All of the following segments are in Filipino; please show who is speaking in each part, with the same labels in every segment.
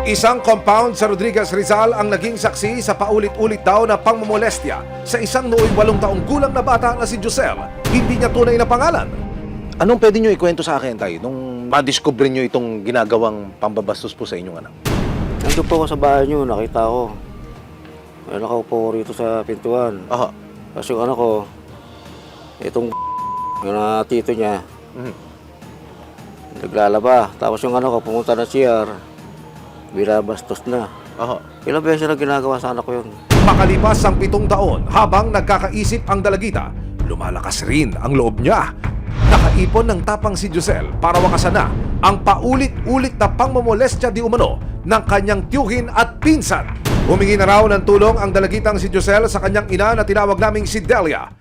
Speaker 1: Isang compound sa Rodriguez Rizal ang naging saksi sa paulit-ulit daw na pangmomolestya sa isang nooy 8 taong gulang na bata na si Josel. Hindi niya tunay na pangalan.
Speaker 2: Anong pwede nyo ikwento sa akin, Tay, nung madiscover nyo itong ginagawang pambabastos po sa inyong anak?
Speaker 3: Nandun po ako sa bahay niyo, nakita ko. May nakaupo ko rito sa pintuan.
Speaker 2: Aha.
Speaker 3: Kasi yung anak ko, itong yung tito niya, naglalaba. Tapos yung anak ko, pumunta na CR, binabastos na.
Speaker 2: Aha.
Speaker 3: Ilang beses na ginagawa sa anak ko yun.
Speaker 1: Makalipas ang 7 taon, habang nagkakaisip ang dalagita, lumalakas rin ang loob niya. Nakaipon ng tapang si Josel para wakasan na ang paulit-ulit na pangmomolestya di umano ng kanyang tiyuhin at pinsan. Humingi na raw ng tulong ang dalagitang si Josel sa kanyang ina na tinawag naming si Delia.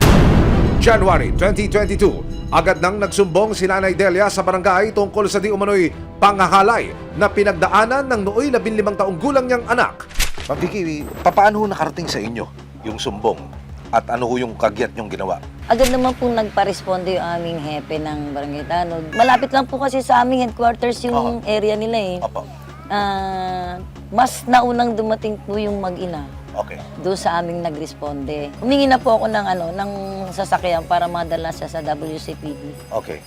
Speaker 1: January 2022, agad nang nagsumbong si Nanay Delia sa barangay tungkol sa di umano'y panghahalay na pinagdaanan ng nooy 15 taong gulang niyang anak.
Speaker 2: Ma'am Vicky, paano ho nakarating sa inyo yung sumbong? At ano ho yung kagyat nyong ginawa?
Speaker 4: Agad naman po nagpa-responde yung aming hepe ng Barangay Tanod. Malapit lang po kasi sa aming headquarters yung area nila eh.
Speaker 2: Opo.
Speaker 4: Mas naunang dumating po yung mag-ina.
Speaker 2: Okay.
Speaker 4: Doon sa aming nagresponde. Humingi na po ako ng sasakyan para madala siya sa WCPD.
Speaker 2: Okay.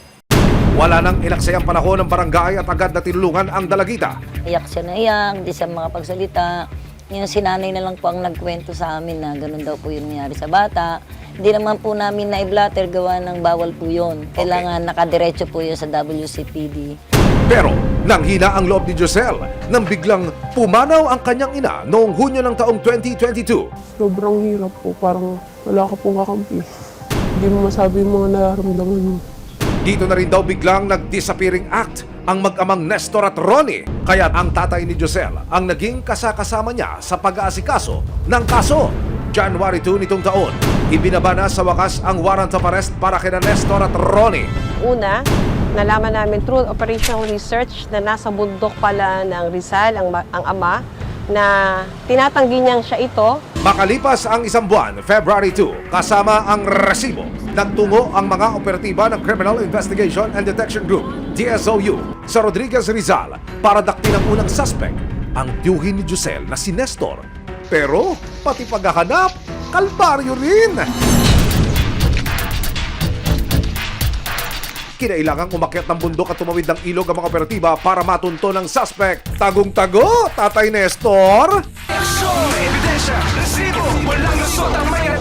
Speaker 1: Wala nang inaksayang panahon ng barangay at agad na tinulungan ang dalagita.
Speaker 4: Iyak siya na iyak, hindi siya makapagsalita. Yung sinanay na lang po ang nagkwento sa amin na ganun daw po yung nangyari sa bata. Hindi naman po namin na-blatter gawa ng bawal po yun. Kailangan nakadiretso po yun sa WCPD.
Speaker 1: Pero nanghina ang loob ni Josel nang biglang pumanaw ang kanyang ina noong Hunyo ng taong 2022.
Speaker 5: Sobrang hirap po, parang wala ka pong kakampi. Hindi mo masabi yung mga nararamdaman mo.
Speaker 1: Dito na rin daw biglang nag-disappearing act ang mag-amang Nestor at Ronnie. Kaya ang tatay ni Josel ang naging kasakasama niya sa pag-aasikaso ng kaso. January 2 nitong taon, ibinaba na sa wakas ang warrant of arrest para kina Nestor at Ronnie.
Speaker 6: Una, nalaman namin through operational research na nasa bundok pala ng Rizal ang ama na tinatanggi niyang siya ito.
Speaker 1: Makalipas ang 1 buwan, February 2, kasama ang resibo, nagtungo ang mga operatiba ng Criminal Investigation and Detection Group, DSOU, sa Rodriguez Rizal para daktin ang unang suspect, ang tiyuhin ni Josel na si Nestor. Pero pati paghahanap, kalbaryo rin! Kinailangang umakyat ng bundok at tumawid ng ilog ang mga operatiba para matunto ng suspect. Tagong-tago, Tatay Nestor!
Speaker 7: Aksyon, ebidensya, resibo, walang lusot ang may